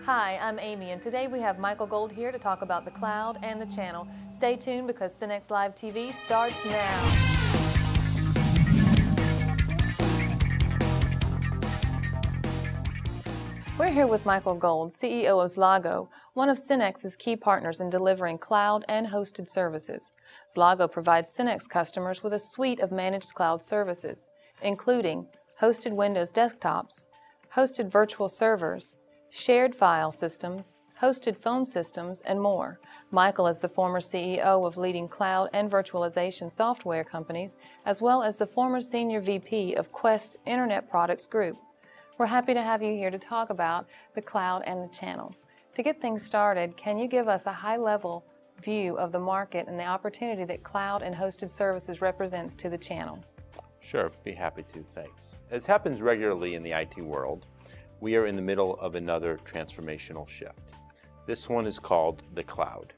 Hi, I'm Amy, and today we have Michael Gold here to talk about the cloud and the channel. Stay tuned because Synnex Live TV starts now. We're here with Michael Gold, CEO of Zlago, one of Synnex's key partners in delivering cloud and hosted services. Zlago provides Synnex customers with a suite of managed cloud services, including hosted Windows desktops, hosted virtual servers, shared file systems, hosted phone systems, and more. Michael is the former CEO of leading cloud and virtualization software companies, as well as the former Senior VP of Qwest's Internet Products Group. We're happy to have you here to talk about the cloud and the channel. To get things started, can you give us a high-level view of the market and the opportunity that cloud and hosted services represents to the channel? Sure, be happy to, thanks. As happens regularly in the IT world, we are in the middle of another transformational shift. This one is called the cloud,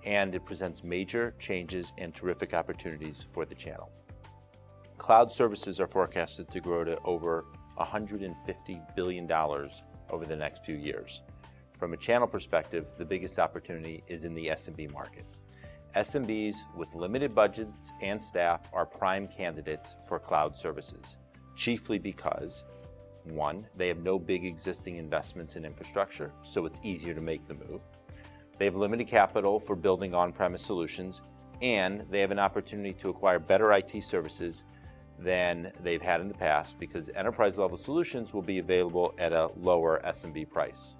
and it presents major changes and terrific opportunities for the channel. Cloud services are forecasted to grow to over $150 billion over the next few years. From a channel perspective, the biggest opportunity is in the SMB market. SMBs with limited budgets and staff are prime candidates for cloud services, chiefly because 1, they have no big existing investments in infrastructure, so it's easier to make the move. They have limited capital for building on-premise solutions, and they have an opportunity to acquire better IT services than they've had in the past because enterprise-level solutions will be available at a lower SMB price.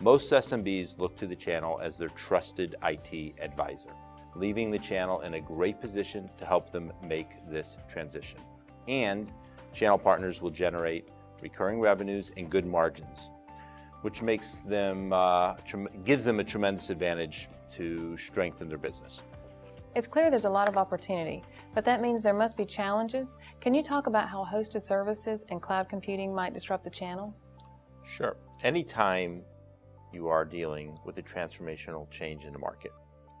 Most SMBs look to the channel as their trusted IT advisor, leaving the channel in a great position to help them make this transition. And channel partners will generate recurring revenues and good margins, which makes them, gives them a tremendous advantage to strengthen their business. It's clear there's a lot of opportunity, but that means there must be challenges. Can you talk about how hosted services and cloud computing might disrupt the channel? Sure. Anytime you are dealing with a transformational change in the market,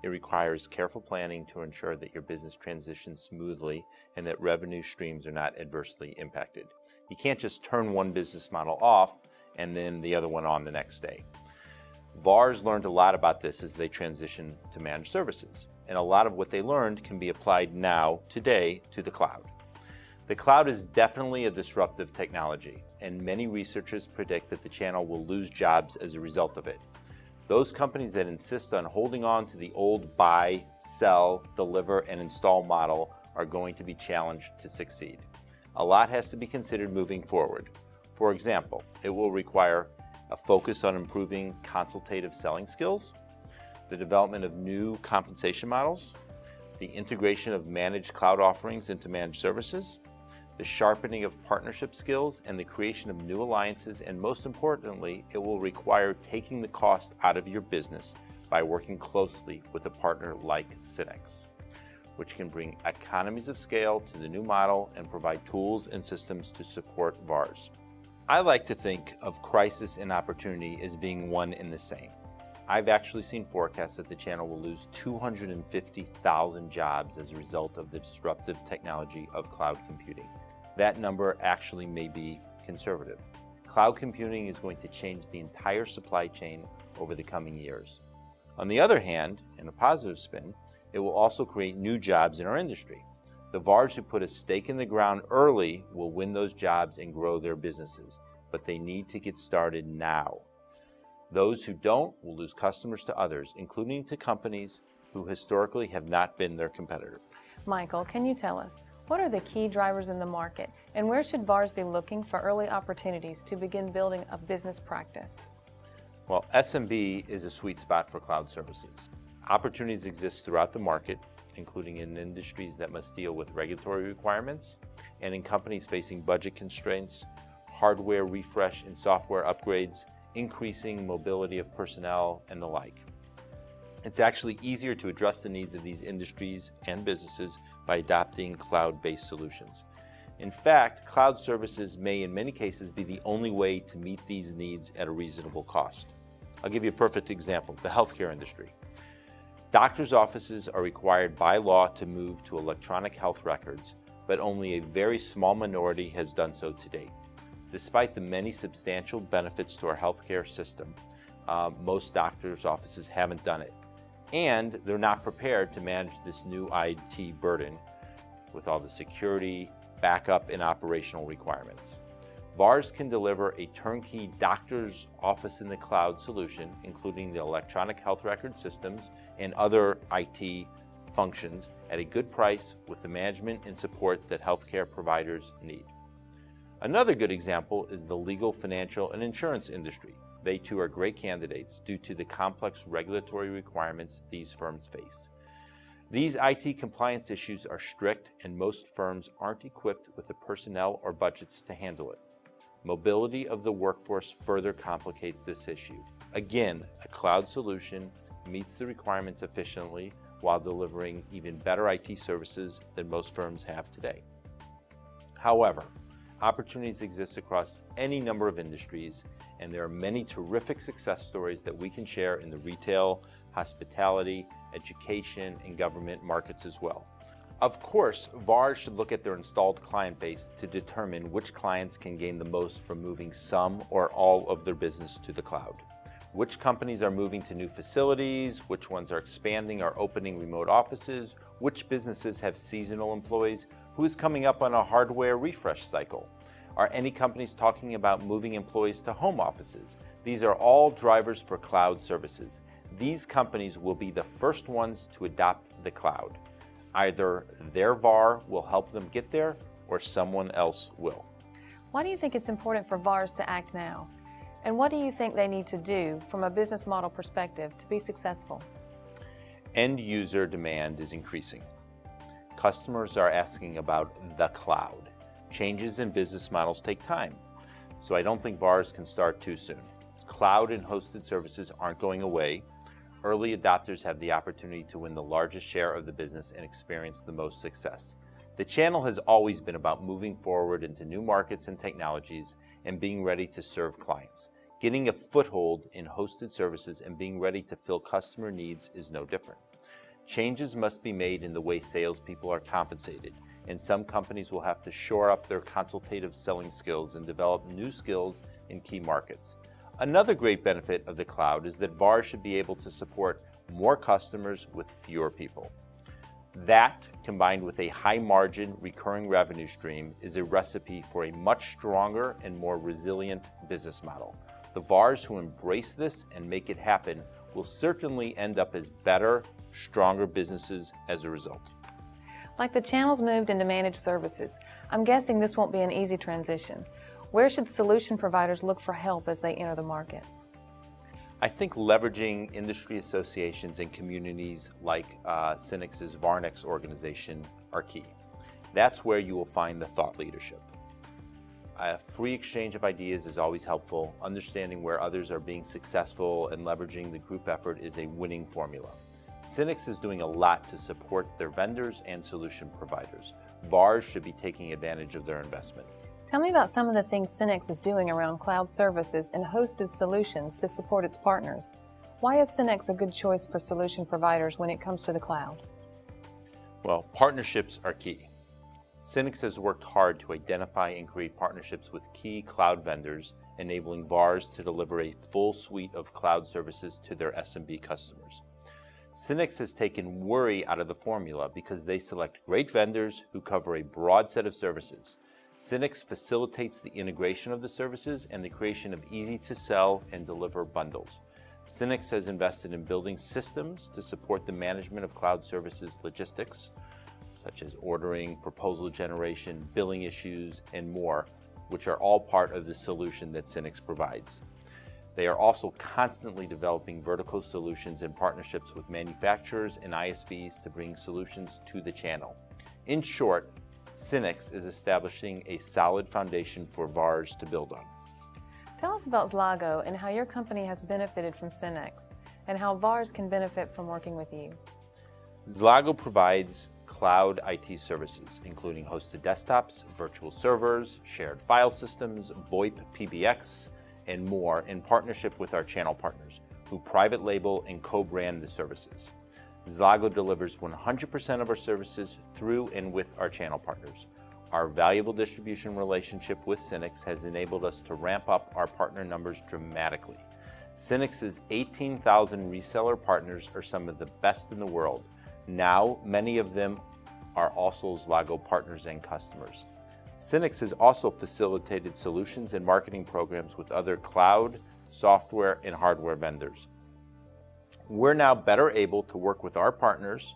it requires careful planning to ensure that your business transitions smoothly and that revenue streams are not adversely impacted. You can't just turn one business model off and then the other one on the next day. VARs learned a lot about this as they transitioned to managed services, and a lot of what they learned can be applied now, today, to the cloud. The cloud is definitely a disruptive technology, and many researchers predict that the channel will lose jobs as a result of it. Those companies that insist on holding on to the old buy, sell, deliver, and install model are going to be challenged to succeed. A lot has to be considered moving forward. For example, it will require a focus on improving consultative selling skills, the development of new compensation models, the integration of managed cloud offerings into managed services, the sharpening of partnership skills, and the creation of new alliances, and most importantly, it will require taking the cost out of your business by working closely with a partner like Synnex, which can bring economies of scale to the new model and provide tools and systems to support VARs. I like to think of crisis and opportunity as being one and the same. I've actually seen forecasts that the channel will lose 250,000 jobs as a result of the disruptive technology of cloud computing. That number actually may be conservative. Cloud computing is going to change the entire supply chain over the coming years. On the other hand, in a positive spin, it will also create new jobs in our industry. The VARs who put a stake in the ground early will win those jobs and grow their businesses, but they need to get started now. Those who don't will lose customers to others, including to companies who historically have not been their competitor. Michael, can you tell us, what are the key drivers in the market, and where should VARs be looking for early opportunities to begin building a business practice? Well, SMB is a sweet spot for cloud services. Opportunities exist throughout the market, including in industries that must deal with regulatory requirements and in companies facing budget constraints, hardware refresh and software upgrades, increasing mobility of personnel, and the like. It's actually easier to address the needs of these industries and businesses by adopting cloud-based solutions. In fact, cloud services may in many cases be the only way to meet these needs at a reasonable cost. I'll give you a perfect example, the healthcare industry. Doctors' offices are required by law to move to electronic health records, but only a very small minority has done so to date. Despite the many substantial benefits to our healthcare system, Most doctors' offices haven't done it. And they're not prepared to manage this new IT burden with all the security, backup, and operational requirements. VARs can deliver a turnkey doctor's office in the cloud solution, including the electronic health record systems and other IT functions at a good price with the management and support that healthcare providers need. Another good example is the legal, financial, and insurance industry. They too are great candidates due to the complex regulatory requirements these firms face. These IT compliance issues are strict, and most firms aren't equipped with the personnel or budgets to handle it. Mobility of the workforce further complicates this issue. Again, a cloud solution meets the requirements efficiently while delivering even better IT services than most firms have today. However, opportunities exist across any number of industries, and there are many terrific success stories that we can share in the retail, hospitality, education, and government markets as well. Of course, VARs should look at their installed client base to determine which clients can gain the most from moving some or all of their business to the cloud. Which companies are moving to new facilities, which ones are expanding or opening remote offices, which businesses have seasonal employees, who is coming up on a hardware refresh cycle. Are any companies talking about moving employees to home offices? These are all drivers for cloud services. These companies will be the first ones to adopt the cloud. Either their VAR will help them get there, or someone else will. Why do you think it's important for VARs to act now? And what do you think they need to do from a business model perspective to be successful? End user demand is increasing. Customers are asking about the cloud. Changes in business models take time, so I don't think VARs can start too soon. Cloud and hosted services aren't going away. Early adopters have the opportunity to win the largest share of the business and experience the most success. The channel has always been about moving forward into new markets and technologies and being ready to serve clients. Getting a foothold in hosted services and being ready to fill customer needs is no different. Changes must be made in the way salespeople are compensated, and some companies will have to shore up their consultative selling skills and develop new skills in key markets. Another great benefit of the cloud is that VARs should be able to support more customers with fewer people. That, combined with a high-margin recurring revenue stream, is a recipe for a much stronger and more resilient business model. The VARs who embrace this and make it happen will certainly end up as better, stronger businesses as a result. Like the channels moved into managed services, I'm guessing this won't be an easy transition. Where should solution providers look for help as they enter the market? I think leveraging industry associations and communities like Synnex's Varnex organization are key. That's where you will find the thought leadership. A free exchange of ideas is always helpful. Understanding where others are being successful and leveraging the group effort is a winning formula. Synnex is doing a lot to support their vendors and solution providers. VARs should be taking advantage of their investment. Tell me about some of the things Synnex is doing around cloud services and hosted solutions to support its partners. Why is Synnex a good choice for solution providers when it comes to the cloud? Well, partnerships are key. Synnex has worked hard to identify and create partnerships with key cloud vendors, enabling VARs to deliver a full suite of cloud services to their SMB customers. Synnex has taken worry out of the formula because they select great vendors who cover a broad set of services. Synnex facilitates the integration of the services and the creation of easy-to-sell and deliver bundles. Synnex has invested in building systems to support the management of cloud services logistics, such as ordering, proposal generation, billing issues, and more, which are all part of the solution that Synnex provides. They are also constantly developing vertical solutions and partnerships with manufacturers and ISVs to bring solutions to the channel. In short, Synnex is establishing a solid foundation for VARs to build on. Tell us about Zlago and how your company has benefited from Synnex, and how VARs can benefit from working with you. Zlago provides cloud IT services, including hosted desktops, virtual servers, shared file systems, VoIP, PBX, and more in partnership with our channel partners, who private label and co-brand the services. Zlago delivers 100% of our services through and with our channel partners. Our valuable distribution relationship with Synnex has enabled us to ramp up our partner numbers dramatically. Synnex's 18,000 reseller partners are some of the best in the world. Now, many of them are also Zlago partners and customers. Synnex has also facilitated solutions and marketing programs with other cloud, software, and hardware vendors. We're now better able to work with our partners,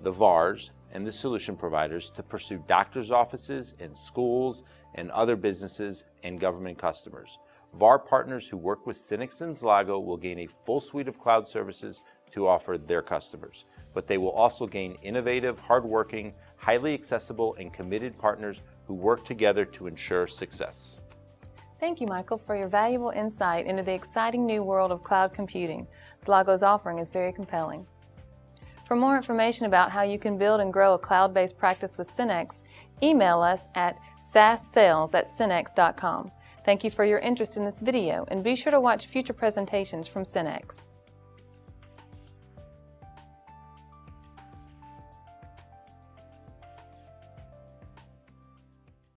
the VARs, and the solution providers to pursue doctors' offices and schools and other businesses and government customers. VAR partners who work with Synnex and Zlago will gain a full suite of cloud services to offer their customers, but they will also gain innovative, hardworking, highly accessible, and committed partners who work together to ensure success. Thank you, Michael, for your valuable insight into the exciting new world of cloud computing. Zlago's offering is very compelling. For more information about how you can build and grow a cloud-based practice with Synnex, email us at sassales@synnex.com. Thank you for your interest in this video, and be sure to watch future presentations from Synnex.